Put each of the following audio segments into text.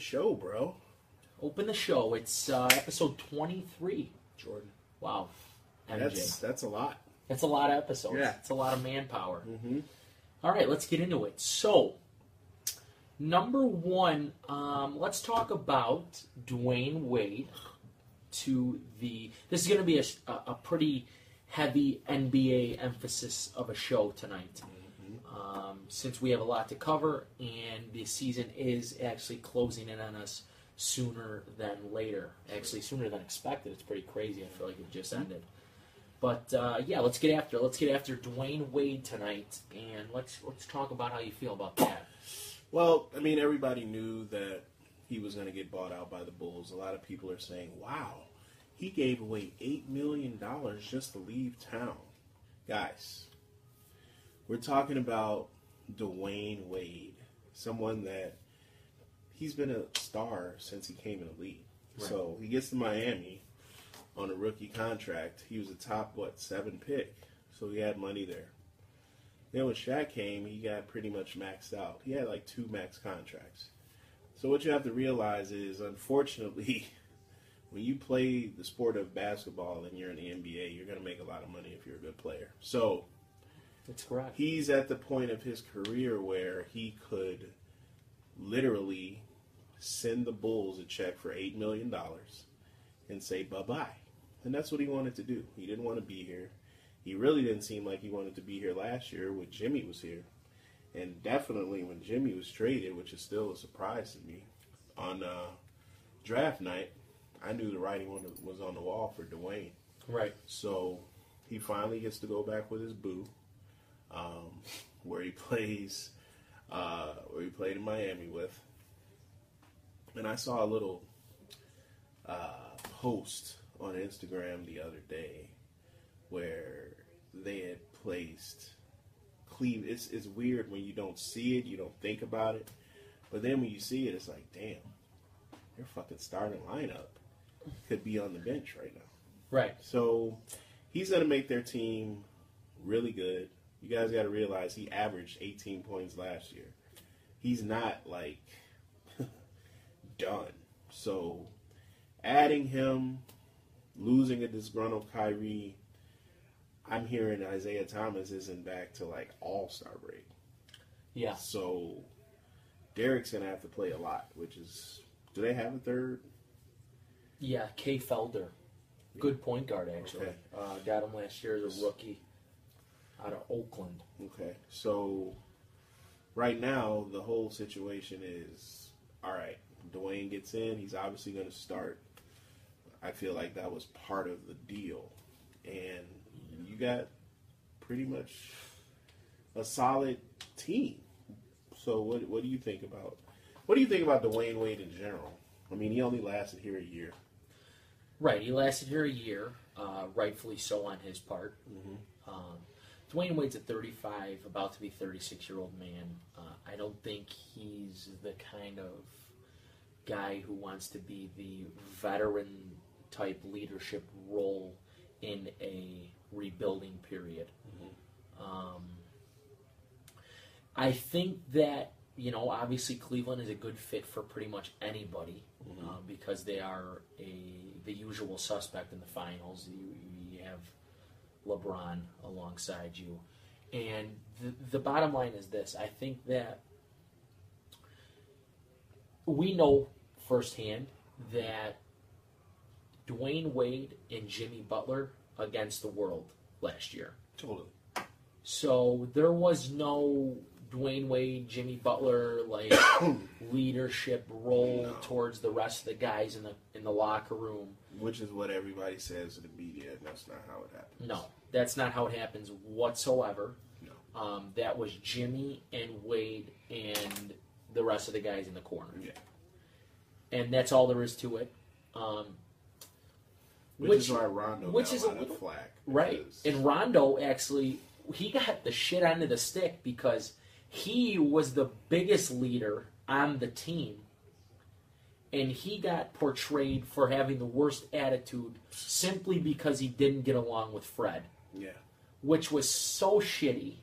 show, bro. Open the show. It's episode 23, Jordan. Wow. MJ. That's a lot. That's a lot of episodes. Yeah. It's a lot of manpower. Mm-hmm. All right, let's get into it. So, number one, let's talk about Dwayne Wade this is going to be a pretty heavy NBA emphasis of a show tonight. Since we have a lot to cover and the season is actually closing in on us sooner than later. Actually, sooner than expected. It's pretty crazy. I feel like it just ended. But yeah, let's get after Dwayne Wade tonight, and let's talk about how you feel about that. Well, I mean, everybody knew that he was going to get bought out by the Bulls. A lot of people are saying, "Wow, he gave away $8 million just to leave town." Guys, we're talking about Dwayne Wade, someone that he's been a star since he came in the league. Right. So he gets to Miami on a rookie contract. He was a top, 7 pick, so he had money there. Then when Shaq came, he got pretty much maxed out. He had like 2 max contracts. So what you have to realize is, unfortunately, when you play the sport of basketball and you're in the NBA, you're going to make a lot of money if you're a good player. So that's correct. He's at the point of his career where he could literally send the Bulls a check for $8 million and say bye-bye. And that's what he wanted to do. He didn't want to be here. He really didn't seem like he wanted to be here last year when Jimmy was here. And definitely when Jimmy was traded, which is still a surprise to me, on draft night, I knew the writing was on the wall for Dwayne. Right. So he finally gets to go back with his boo, where he played in Miami with. And I saw a little post on Instagram the other day where they had placed Cleveland. It's weird when you don't see it, you don't think about it, but then when you see it, it's like, damn, their fucking starting lineup could be on the bench right now. Right. So he's going to make their team really good. You guys got to realize he averaged 18 points last year. He's not like done. So adding him, losing a disgruntled Kyrie, I'm hearing Isaiah Thomas isn't back to like all-star break. Yeah. So Derek's going to have to play a lot, which is, do they have a third? Yeah, Kay Felder. Good point guard, actually. Okay. Got him last year as a rookie out of Oakland. Okay. So right now, the whole situation is, all right, Dwayne gets in. He's obviously going to start. I feel like that was part of the deal. And you got pretty much a solid team. So what do you think about Dwayne Wade in general? I mean, he only lasted here a year. Right, he lasted here a year, rightfully so on his part. Mm-hmm. Dwayne Wade's a 35, about to be 36-year-old man. I don't think he's the kind of guy who wants to be the veteran-type leadership role in a rebuilding period. Mm-hmm. I think that, obviously Cleveland is a good fit for pretty much anybody. Mm-hmm. Because they are the usual suspect in the finals. You have LeBron alongside you. And the bottom line is this. I think that we know firsthand that Dwayne Wade and Jimmy Butler against the world last year. Totally. So there was no Dwayne Wade, Jimmy Butler, leadership role towards the rest of the guys in the locker room. Which is what everybody says in the media, and that's not how it happens. No, that's not how it happens whatsoever. No. That was Jimmy and Wade and the rest of the guys in the corner. Yeah. And that's all there is to it. Which is why Rondo got a lot of flack. Right. And Rondo actually, he got the shit under the stick because he was the biggest leader on the team, and he got portrayed for having the worst attitude simply because he didn't get along with Fred. Yeah. Which was so shitty,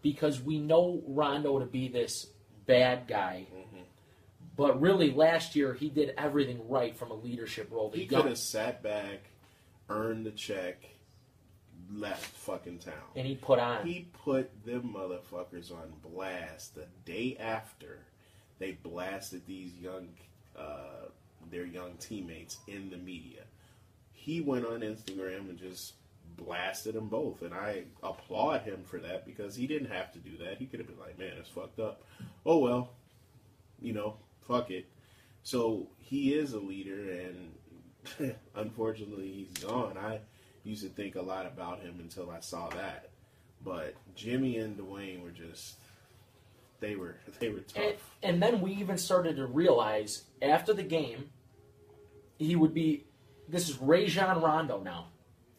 because we know Rondo to be this bad guy But really, last year, he did everything right from a leadership role. He could have sat back, earned the check, left fucking town. And he put on. He put them motherfuckers on blast the day after they blasted these their young teammates in the media. He went on Instagram and just blasted them both, and I applaud him for that because he didn't have to do that. He could have been like, man, it's fucked up. Oh, well, fuck it. So he is a leader, and unfortunately he's gone. I used to think a lot about him until I saw that. But Jimmy and Dwayne were just, they were tough. And then we even started to realize after the game, this is Rajon Rondo now.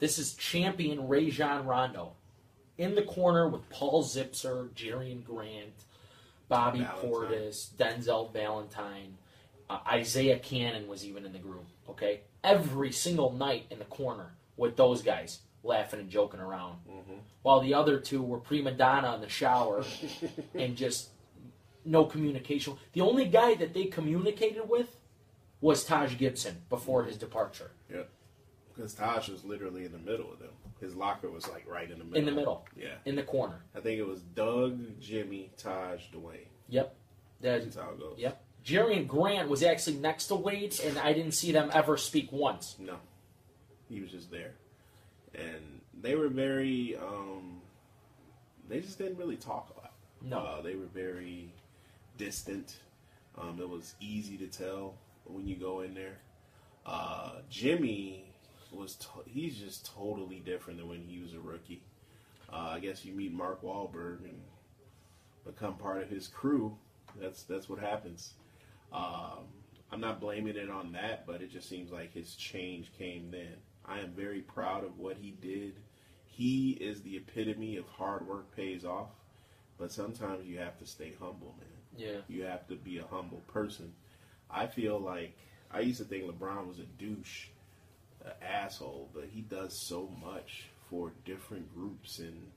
This is champion Rajon Rondo. In the corner with Paul Zipser, Jerian Grant, Bobby Portis, Denzel Valentine, Isaiah Cannon was even in the group. Okay, every single night in the corner with those guys laughing and joking around, while the other two were prima donna in the shower and just no communication. The only guy that they communicated with was Taj Gibson before his departure. Yeah, because Taj was literally in the middle of them. His locker was like right in the middle. In the middle. Yeah. In the corner. I think it was Doug, Jimmy, Taj, Dwayne. Yep. That's how it goes. Yep. Jerian Grant was actually next to Wade, and I didn't see them ever speak once. No. He was just there. And they were very, they just didn't really talk a lot. No. They were very distant. It was easy to tell when you go in there. Jimmy he's just totally different than when he was a rookie. I guess you meet Mark Wahlberg and become part of his crew. That's what happens. I'm not blaming it on that, but it just seems like his change came then. I am very proud of what he did. He is the epitome of hard work pays off, but sometimes you have to stay humble, man. Yeah. You have to be a humble person. I feel like I used to think LeBron was a douche, an asshole, but he does so much for different groups, and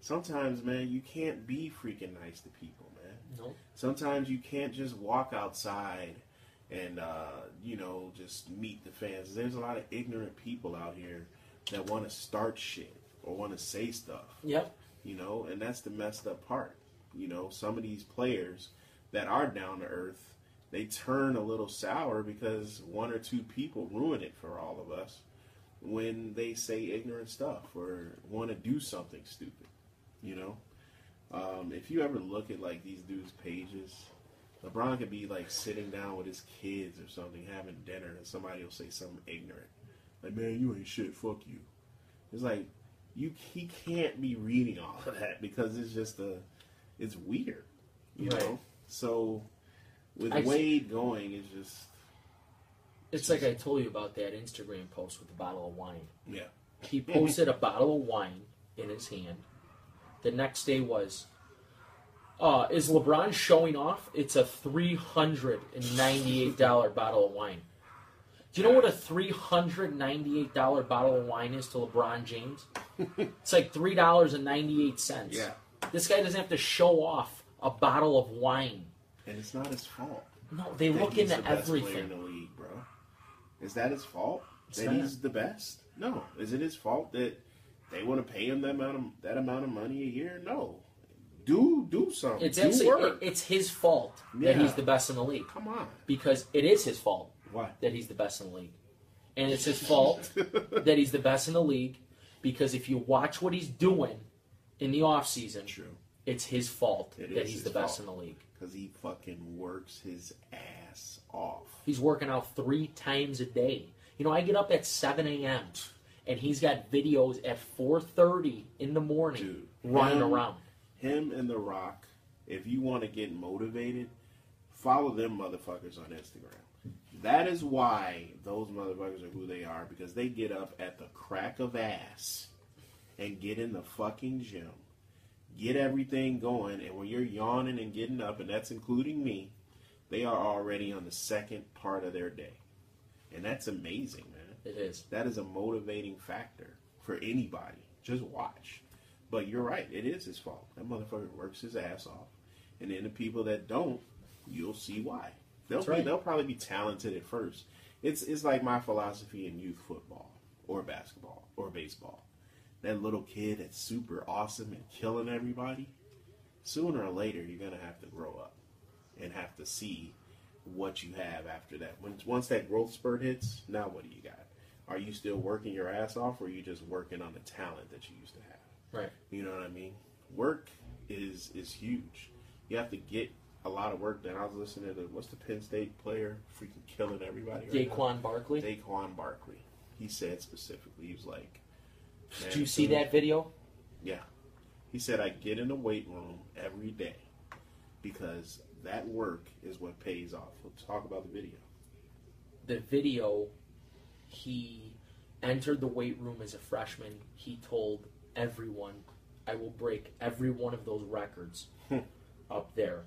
sometimes, man, you can't be freaking nice to people, man. Nope. Sometimes you can't just walk outside and, just meet the fans. There's a lot of ignorant people out here that want to start shit or want to say stuff. Yep. And that's the messed up part. Some of these players that are down to earth, they turn a little sour because one or two people ruin it for all of us when they say ignorant stuff or want to do something stupid. If you ever look at like these dudes' pages, LeBron could be like sitting down with his kids or something, having dinner, and somebody will say something ignorant, like, "Man, you ain't shit. Fuck you." It's like he can't be reading all of that because it's just it's weird, you know. So with Wade going, it's like I told you about that Instagram post with the bottle of wine. Yeah, he posted a bottle of wine in his hand. The next day was, is LeBron showing off? It's a $398 bottle of wine. Do you know what a $398 bottle of wine is to LeBron James? It's like $3.98. Yeah. This guy doesn't have to show off a bottle of wine. And it's not his fault. No, they look into the best everything. Player in the league, bro. Is that his fault? He's the best? No. Is it his fault that they want to pay him that amount of money a year? No. Do something. It's his fault that he's the best in the league. Come on. Because it is his fault. Why? That he's the best in the league. And it's his fault that he's the best in the league because if you watch what he's doing in the offseason, it's his fault that he's the best in the league. Because he fucking works his ass off. He's working out 3 times a day. I get up at 7 a.m. and he's got videos at 4:30 in the morning running around. Him and The Rock, if you want to get motivated, follow them motherfuckers on Instagram. That is why those motherfuckers are who they are, because they get up at the crack of ass and get in the fucking gym, get everything going, and when you're yawning and getting up, and that's including me, they are already on the second part of their day. And that's amazing, man. It is. That is a motivating factor for anybody. Just watch. But you're right, it is his fault. That motherfucker works his ass off. And then the people that don't, you'll see why. They'll probably be talented at first. It's like my philosophy in youth football or basketball or baseball. That little kid that's super awesome and killing everybody, sooner or later you're going to have to grow up and have to see what you have after that. Once that growth spurt hits, now what do you got? Are you still working your ass off, or are you just working on the talent that you used to have? Right. You know what I mean? Work is huge. You have to get a lot of work done. I was listening to, what's the Penn State player freaking killing everybody right Daquan now? Barkley? Daquan Barkley. He said specifically, he was like, did you see that video? Yeah. He said, I get in the weight room every day because that work is what pays off. Let's talk about the video. The video, he entered the weight room as a freshman. He told everyone, I will break every one of those records up there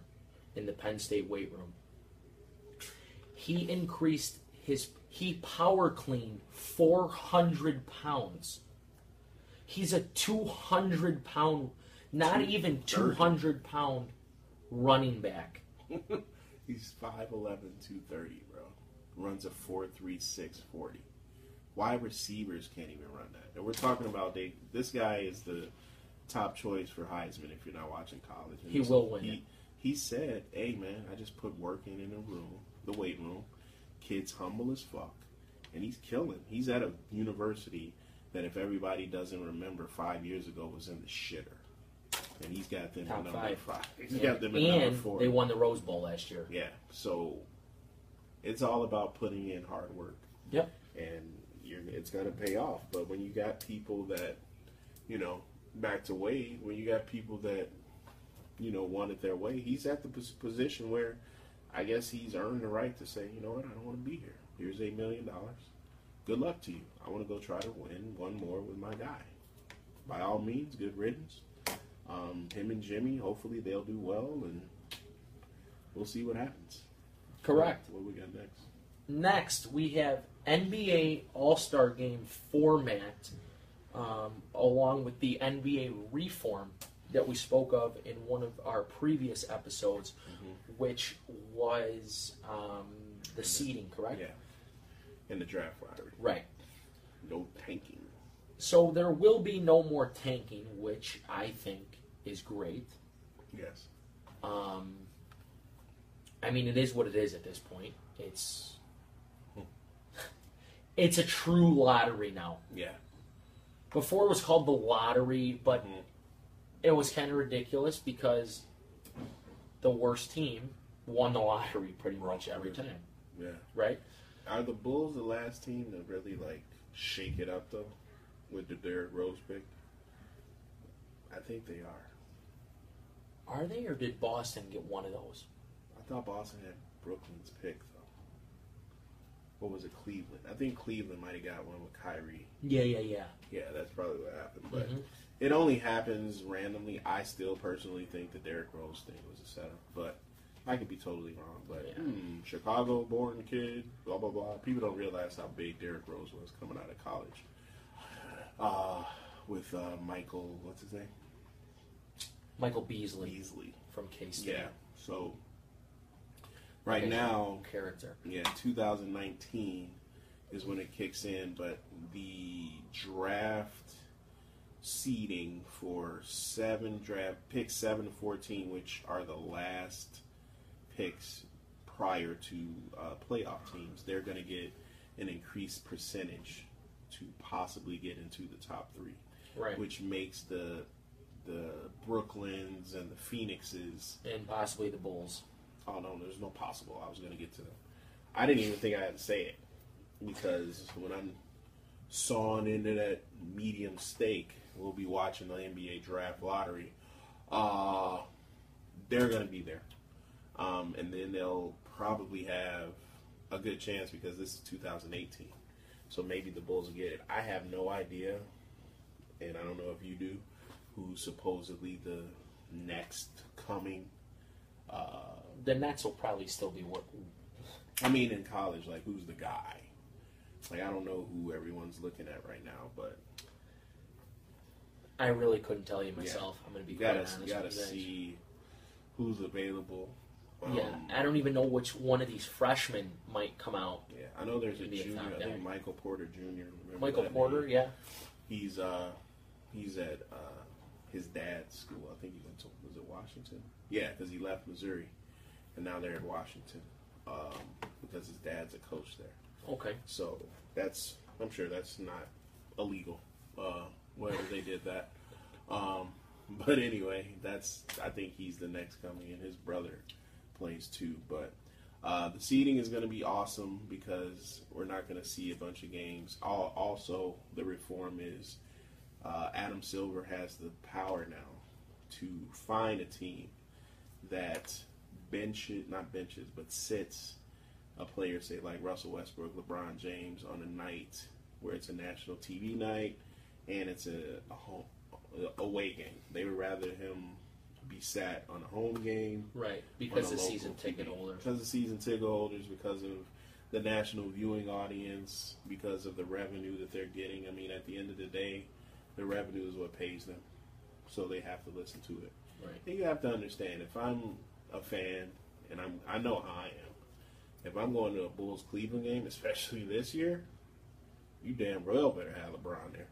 in the Penn State weight room. He power cleaned 400 pounds. He's a 200-pound, not even 200-pound running back. He's 5'11", 230, bro. Runs a 4.36 40. Wide receivers can't even run that. And we're talking about this guy is the top choice for Heisman if you're not watching college. And he will win it. He said, hey, man, I just put work in the room, the weight room. Kid's humble as fuck. And he's killing. He's at a university that, if everybody doesn't remember, 5 years ago was in the shitter. And he's got them at number 5. He's got them at number 4. And they won the Rose Bowl last year. Yeah. So it's all about putting in hard work. Yep. And it's going to pay off. But when you got people that, back to Wade, when you got people that, want it their way, he's at the position where I guess he's earned the right to say, you know what, I don't want to be here. Here's $8 million. Good luck to you. I want to go try to win one more with my guy. By all means, good riddance. Him and Jimmy, hopefully they'll do well, and we'll see what happens. Correct. What we got next? Next, we have NBA All-Star Game format, along with the NBA reform that we spoke of in one of our previous episodes, which was the seeding, correct? Yeah. In the draft lottery. Right. No tanking. So there will be no more tanking, which I think is great. Yes. I mean, it is what it is at this point. It's a true lottery now. Yeah. Before it was called the lottery, but it was kind of ridiculous because the worst team won the lottery pretty much every time. Yeah. Right? Are the Bulls the last team to really, shake it up, though, with the Derrick Rose pick? I think they are. Are they, or did Boston get one of those? I thought Boston had Brooklyn's pick, though. What was it, Cleveland? I think Cleveland might have got one with Kyrie. Yeah. Yeah, that's probably what happened. But it only happens randomly. I still personally think the Derrick Rose thing was a setup, but I could be totally wrong. But Chicago-born kid, blah, blah, blah. People don't realize how big Derrick Rose was coming out of college. With Michael, what's his name? Michael Beasley. From K-State. Yeah, so right now, character. Yeah, 2019 is when it kicks in, but the draft seeding for picks 7 to 14, which are the last picks prior to playoff teams, they're going to get an increased percentage to possibly get into the top 3, right? Which makes the Brooklyns and the Phoenixes and possibly the Bulls. Oh no, there's no possible. I was going to get to them. I didn't even think I had to say it because when I'm sawing into that medium steak, we'll be watching the NBA draft lottery. They're going to be there, and then they'll probably have a good chance because this is 2018. So maybe the Bulls will get it. I have no idea, and I don't know if you do, who's supposedly the next coming. The Nets will probably still be working. I mean, in college, who's the guy? I don't know who everyone's looking at right now, but I really couldn't tell you myself. I'm going to be quite honest. You got to see who's available. Yeah, I don't even know which one of these freshmen might come out. Yeah, I know there's a junior. I think Michael Porter Jr. Remember Michael Porter, name? yeah. He's at his dad's school. I think he went to, was it Washington? Yeah, because he left Missouri, and now they're in Washington because his dad's a coach there. Okay. So I'm sure that's not illegal. Whether they did that. But anyway, I think he's the next coming, and his brother plays too. But the seeding is going to be awesome because we're not going to see a bunch of games. Also, the reform is Adam Silver has the power now to find a team that sits a player, say like Russell Westbrook, LeBron James, on a night where it's a national TV night and it's a home away game. They would rather him be sat on a home game, right? Because the season ticket holders, because the season ticket holders, because of the national viewing audience, because of the revenue that they're getting. I mean, at the end of the day, the revenue is what pays them, so they have to listen to it. Right. And you have to understand, if I'm a fan, and I know how I am, if I'm going to a Bulls Cleveland game, especially this year, you damn well better have LeBron there.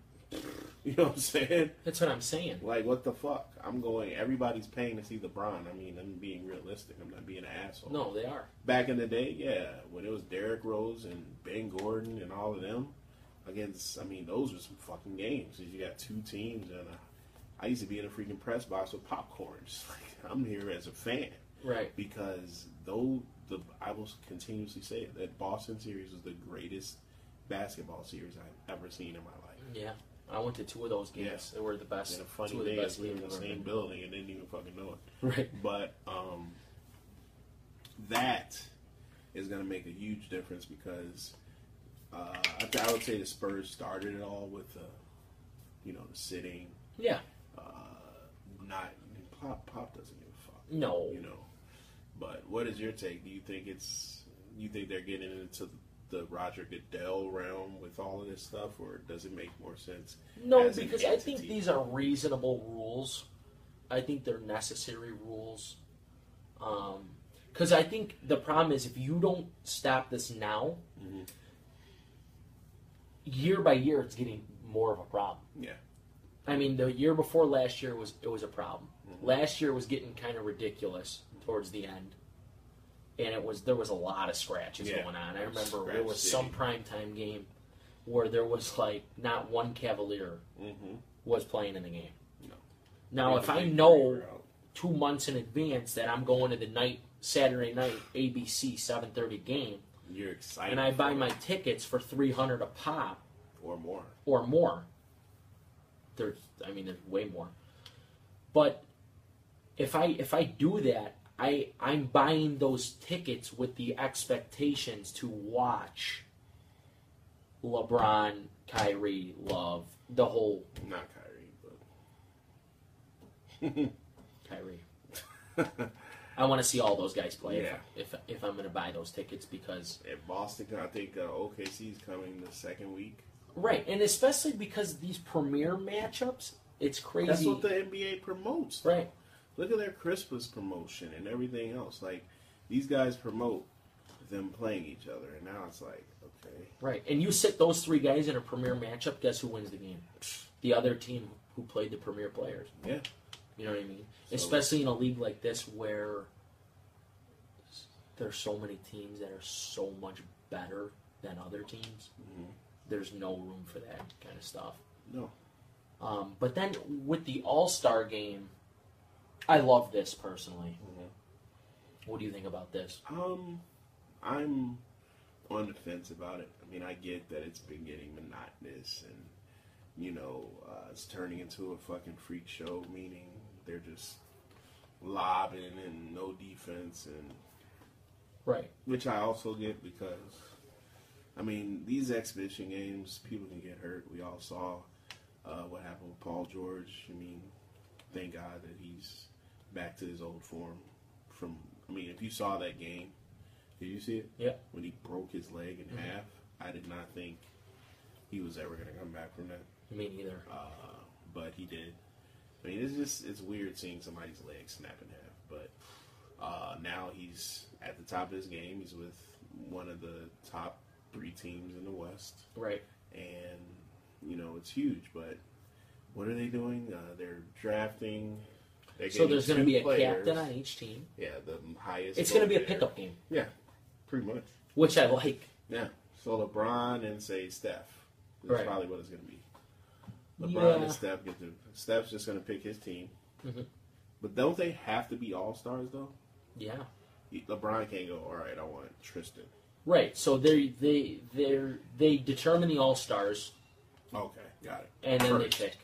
You know what I'm saying? That's what I'm saying. Like, what the fuck? Everybody's paying to see LeBron. I mean, I'm being realistic. I'm not being an asshole. No, they are. Back in the day, yeah, when it was Derrick Rose and Ben Gordon and all of them against, those were some fucking games. You got two teams, and I used to be in a freaking press box with popcorn. Just like, I'm here as a fan. Right. Because I will continuously say it, that Boston series was the greatest basketball series I've ever seen in my life. Yeah. I went to two of those games. Yeah. They were the best. And the funny two of thing the best is we were in games the I've same ever building and didn't even fucking know it. Right. But that is going to make a huge difference because I would say the Spurs started it all with the sitting. Yeah. Pop doesn't give a fuck. No. But what is your take? Do you think they're getting into the Roger Goodell realm with all of this stuff, or does it make more sense? No, because I think these are reasonable rules. I think they're necessary rules. Because I think the problem is if you don't stop this now, year by year it's getting more of a problem. Yeah. I mean, the year before last year it was a problem. Last year was getting kind of ridiculous towards the end. And there was a lot of scratches going on. I remember there was some primetime game where there was like not one Cavalier was playing in the game. No. Now, if I know 2 months in advance that I'm going to the Saturday night ABC 7:30 game, you're excited, and I buy my tickets for $300 a pop or more. There's way more. But if I do that, I'm buying those tickets with the expectations to watch LeBron, Kyrie, Love, the whole... Not Kyrie, but... Kyrie. I want to see all those guys play Yeah. if I'm going to buy those tickets because... At Boston, I think OKC's coming the second week. Right, and especially because these premier matchups, it's crazy. That's what the NBA promotes. Right. Look at their Christmas promotion and everything else. Like, these guys promote them playing each other, and now it's like, okay. Right, and you sit those three guys in a premier matchup, guess who wins the game? The other team who played the premier players. Yeah. You know what I mean? So, especially in a league like this where there's so many teams that are so much better than other teams. There's no room for that kind of stuff. No. But then with the All-Star game, I love this personally. What do you think about this? I'm on the fence about it. I mean, I get that it's been getting monotonous and, it's turning into a fucking freak show, meaning they're just lobbing and no defense and... Right. Which I also get because, these exhibition games, people can get hurt. We all saw what happened with Paul George. Thank God that he's back to his old form. If you saw that game, did you see it? Yeah. When he broke his leg in half, I did not think he was ever going to come back from that. Me neither. But he did. It's weird seeing somebody's leg snap in half. But Now he's at the top of his game. He's with one of the top 3 teams in the West. Right. And, it's huge. But what are they doing? They're drafting. So there's going to be a players. captain on each team. Yeah, the highest. It's going to be a pickup game. Yeah, pretty much. Which I like. Yeah. So LeBron and, say, Steph. That's probably what it's going to be. LeBron and Steph get to. Steph's just going to pick his team. Mm-hmm. But don't they have to be all-stars, though? Yeah. LeBron can't go, all right, I want Tristan. Right. So they determine the all-stars. Okay, got it. And then they pick.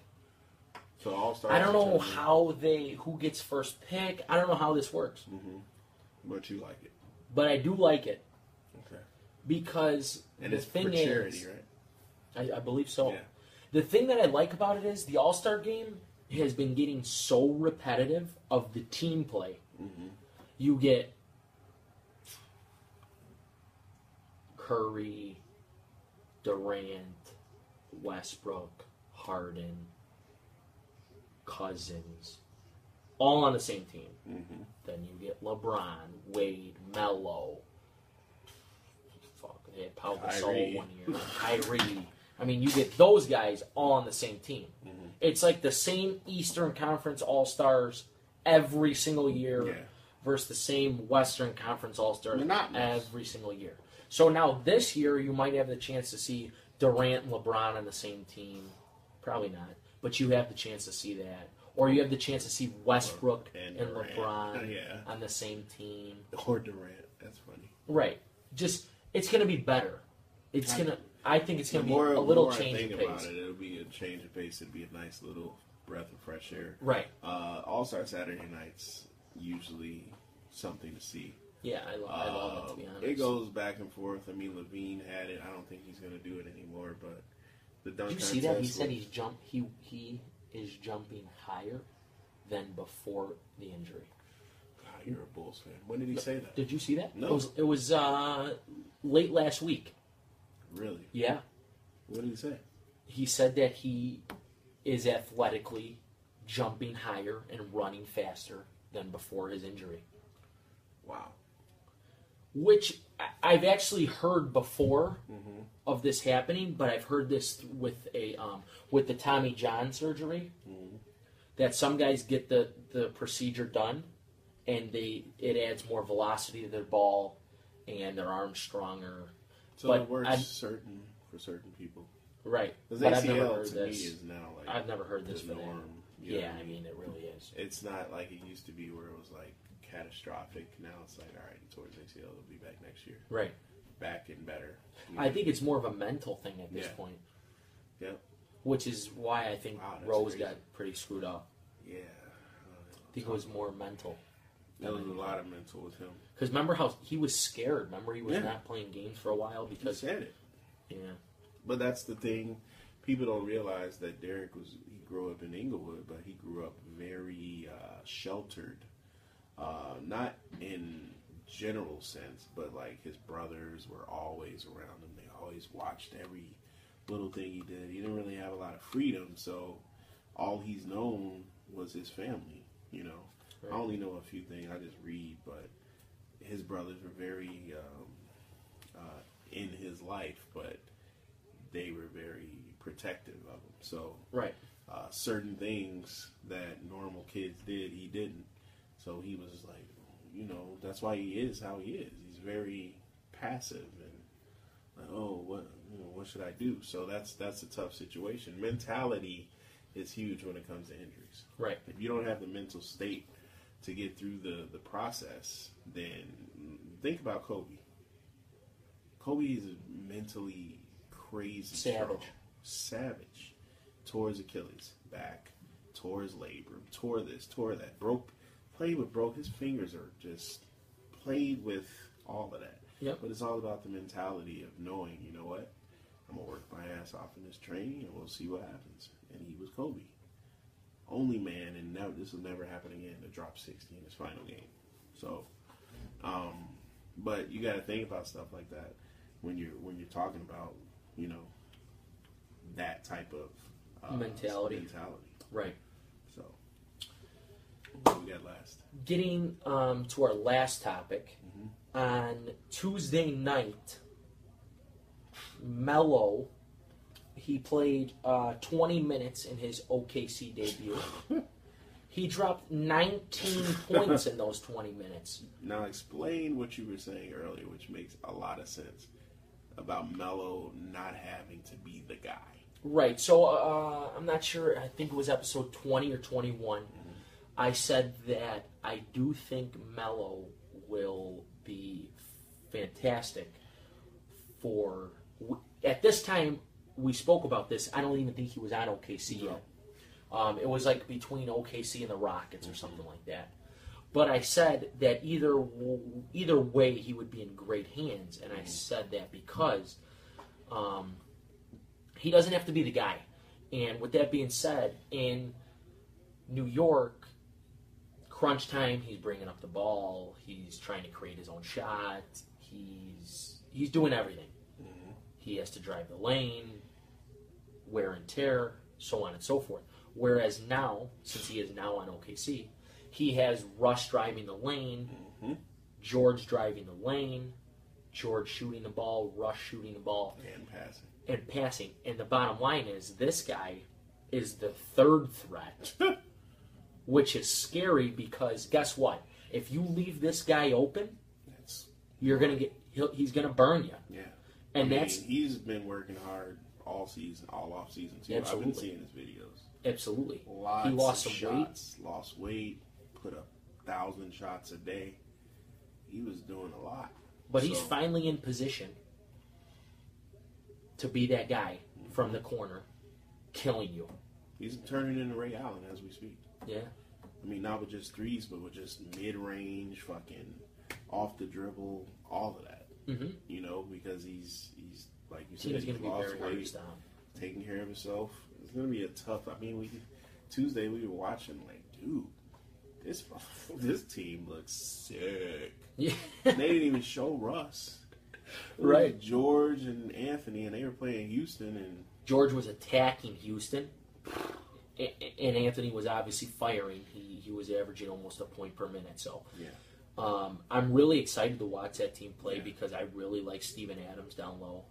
So all-stars. I don't know who gets first pick. I don't know how this works. Mm-hmm. But you like it. But I do like it. Okay. Because and the it's thing for charity, right? I believe so. Yeah. The thing that I like about it is the All-Star game has been getting so repetitive of the team play. Mm-hmm. You get Curry, Durant, Westbrook, Harden, Cousins, all on the same team. Mm-hmm. Then you get LeBron, Wade, Melo. They had Pau Gasol one year. Kyrie. I mean, you get those guys all on the same team. Mm-hmm. It's like the same Eastern Conference All-Stars every single year versus the same Western Conference All-Stars every single year. So now this year, you might have the chance to see Durant and LeBron on the same team. Probably not. But you have the chance to see that. Or you have the chance to see Westbrook and LeBron on the same team. Or Durant. That's funny. Right. Just, it's going to be better. I think it's going to be a little change of pace. About it, it'll be a change of pace. It'll be a nice little breath of fresh air. Right. All-Star Saturday nights, usually something to see. Yeah, I love it, to be honest. It goes back and forth. I mean, Levine had it. I don't think he's going to do it anymore, but the dunk contest. Did you see that? He said he is jumping higher than before the injury. God, you're a Bulls fan. When did he say that? Did you see that? No. It was late last week. Really? Yeah. What did he say? He said that he is athletically jumping higher and running faster than before his injury. Wow. Which I've actually heard before of this happening, but I've heard this with the Tommy John surgery, that some guys get the procedure done, and it adds more velocity to their ball, and their arm's stronger. So it works for certain people. Right. Because but I've never ACL heard to this. me is now like I've never heard this the for norm. that. Yeah, I mean, it really is. It's not like it used to be where it was like catastrophic. Now it's like, all right, towards ACL, they'll be back next year. Right. Back and better. I think it's more of a mental thing at this point. Yep. Which is why I think Rose got pretty screwed up. Yeah. I think it was more mental. There was a lot of mental with him. Because remember how he was scared? Remember he was not playing games for a while because he said it. Yeah. But that's the thing. People don't realize that Derek he grew up in Inglewood, but he grew up very sheltered. Not in general sense, but like his brothers were always around him. They always watched every little thing he did. He didn't really have a lot of freedom, so all he's known was his family, you know. Right. I only know a few things. I just read, but his brothers were very in his life, but they were very protective of him. So certain things that normal kids did, he didn't. So he was like, you know, that's why he is how he is. He's very passive and like, oh, what should I do? So that's a tough situation. Mentality is huge when it comes to injuries. Right. If you don't have the mental state to get through the process, then think about Kobe. Kobe is mentally crazy. Savage. Tore his Achilles back, tore his labrum, tore this, tore that, broke his fingers are just played with all of that. Yep. But it's all about the mentality of knowing, you know what, I'm going to work my ass off in this training and we'll see what happens. And he was Kobe. Only man, and now this will never happen again, to drop 60 in his final game. So, but you got to think about stuff like that when you're talking about, you know, that type of mentality. Right. So, we got last? Getting to our last topic, on Tuesday night, Melo, he played 20 minutes in his OKC debut. He dropped 19 points in those 20 minutes. Now explain what you were saying earlier, which makes a lot of sense, about Melo not having to be the guy. Right, so I'm not sure, I think it was episode 20 or 21. I said that I do think Melo will be fantastic for... At this time, we spoke about this. I don't even think he was on OKC yet. It was like between OKC and the Rockets or something like that. But I said that either way, he would be in great hands. And I said that because he doesn't have to be the guy. And with that being said, in New York, crunch time, he's bringing up the ball. He's trying to create his own shot. He's doing everything. He has to drive the lane, wear and tear, so on and so forth. Whereas now, since he is now on OKC, he has Russ driving the lane, George driving the lane, George shooting the ball, Russ shooting the ball. And passing. And the bottom line is, this guy is the third threat, which is scary because guess what? If you leave this guy open, you're gonna he's gonna burn you. Yeah. And he's been working hard all season, all off season too. Absolutely. I've been seeing his videos. Absolutely. Lots he lost of some shots, lost weight, put up 1,000 shots a day. He was doing a lot. But he's finally in position to be that guy from the corner, killing you. He's turning into Ray Allen as we speak. Yeah. I mean, not with just threes, but with just mid-range, fucking off the dribble, all of that. You know, because he's like you said, he's lost weight, taking care of himself. It's gonna be a tough. I mean, Tuesday we were watching, like, dude, this team looks sick. Yeah. They didn't even show Russ. Right. George and Anthony, and they were playing Houston, and George was attacking Houston, and Anthony was obviously firing. He was averaging almost a point per minute. So yeah. I'm really excited to watch that team play because I really like Steven Adams down low.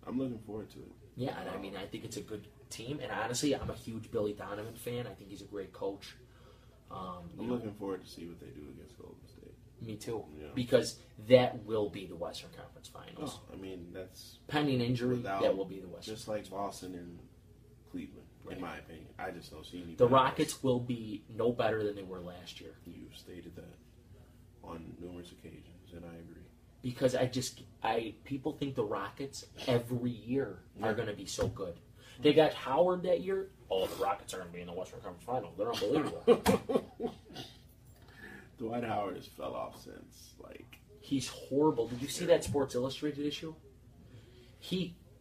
I'm looking forward to it. Yeah, and I mean, I think it's a good team. And honestly, I'm a huge Billy Donovan fan. I think he's a great coach. I'm looking forward to see what they do against Golden State. Me too. Yeah. Because that will be the Western Conference Finals. Oh, I mean, that's... Pending injury, that will be the Western. Just like Boston and Cleveland, in my opinion. I just don't see any... The Rockets will be no better than they were last year. You've stated that on numerous occasions, and I agree. Because people think the Rockets every year are going to be so good. They got Howard that year. Oh, the Rockets are going to be in the Western Conference Finals. They're unbelievable. Dwight Howard has fell off since, like... He's horrible. Did you see that Sports Illustrated issue?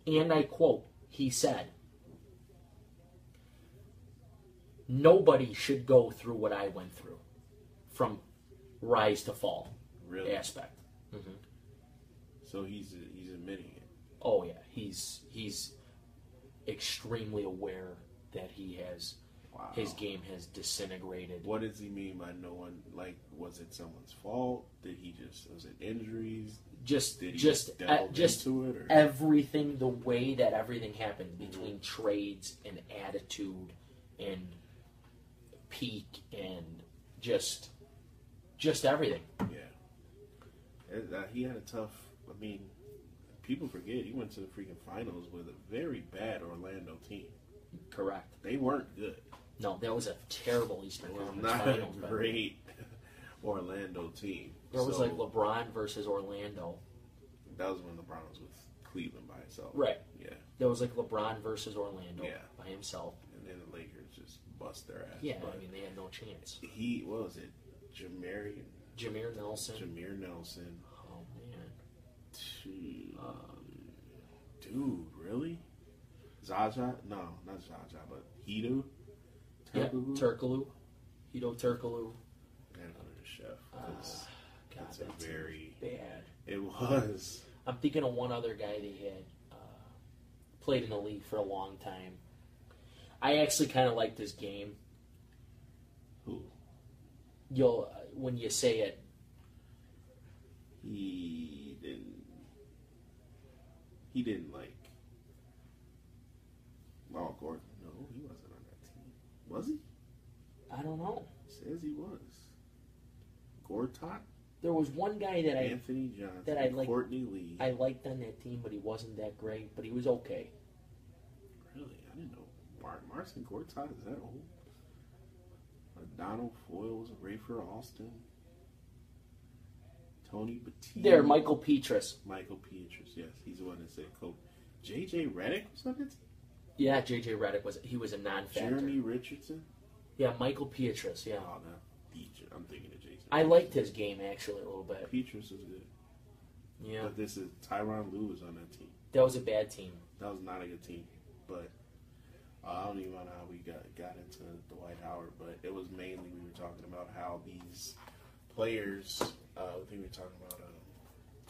And I quote, he said, nobody should go through what I went through from rise to fall aspect. Mm-hmm. So he's admitting it. Oh yeah, he's extremely aware that he has his game has disintegrated. What does he mean by no one? Like, was it someone's fault? Was it injuries? Just into it, or? Everything, the way that everything happened between trades and attitude and peak and just everything. Yeah. He had a tough... I mean, people forget he went to the freaking finals with a very bad Orlando team. Correct. They weren't good. No, that was a terrible Eastern Conference not Finals. A great Orlando team. It was like LeBron versus Orlando. That was when LeBron was with Cleveland by himself. Right. Yeah. That was like LeBron versus Orlando by himself. And then the Lakers just bust their ass. Yeah, I mean, they had no chance. What was it? Jameer Nelson. Oh, man. Dude, really? Zaza? No, not Zaza, but Hedo? Turkoglu. Hedo Turkoglu. And another chef. That's a very... bad. It was. I'm thinking of one other guy they had played in the league for a long time. I actually kind of liked his game. Who? You'll when you say it. He didn't like. Oh, Gordon. No, he wasn't on that team. Was he? I don't know. Says he was. Gortat? There was one guy that Anthony Johnson. that I liked. Courtney Lee. I liked on that team, but he wasn't that great. But he was okay. Really? I didn't know. Marcin Gortat is that old? Donald Foyles, Rafer Alston, Tony Batiste. There, Michael Petrus. Michael Petrus, yes. He's the one that said coach. J.J. Redick was on that team? Yeah, J.J. Redick was a non-factor. Jeremy Richardson? Yeah, Michael Petrus, yeah. Oh, no. I'm thinking of Jason. I liked his game, actually, a little bit. Petrus was good. Yeah. But this is Tyronn Lue was on that team. That was a bad team. That was not a good team. But I don't even know how we got into Dwight Howard, but it was mainly we were talking about how these players, I think we were talking about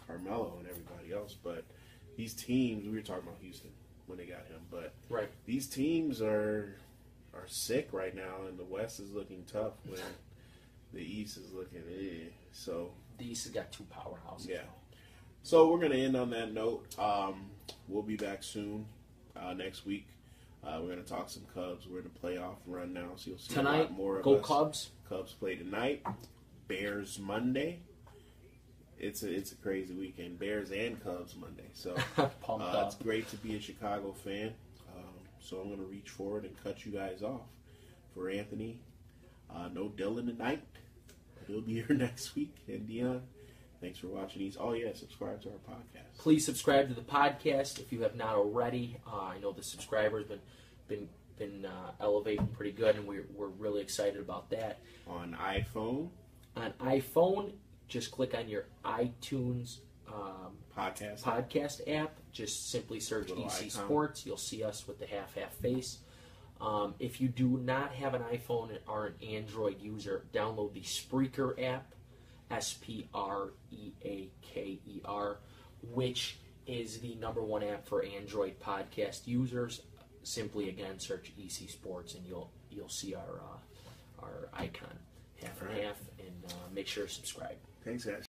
Carmelo and everybody else, but these teams, we were talking about Houston when they got him, but right. These teams are sick right now, and the West is looking tough when the East is looking So the East has got two powerhouses. Yeah. So we're going to end on that note. We'll be back soon next week. We're going to talk some Cubs. We're in the playoff run now, so you'll see tonight, a lot more of go us. Cubs. Cubs play tonight. Bears Monday. It's a crazy weekend. Bears and Cubs Monday. So it's great to be a Chicago fan. So I'm going to reach forward and cut you guys off. For Anthony, no Dylan tonight. He'll be here next week. And Dion, thanks for watching these. Oh, yeah, subscribe to our podcast. Please subscribe to the podcast if you have not already. I know the subscribers been elevating pretty good, and we're really excited about that. On iPhone? On iPhone, just click on your iTunes podcast app. Just simply search Little EC icon. Sports. You'll see us with the half face. If you do not have an iPhone and are an Android user, download the Spreaker app, Spreaker, which is the #1 app for Android podcast users. Simply again search EC Sports and you'll see our icon half and half, and make sure to subscribe. Thanks, guys.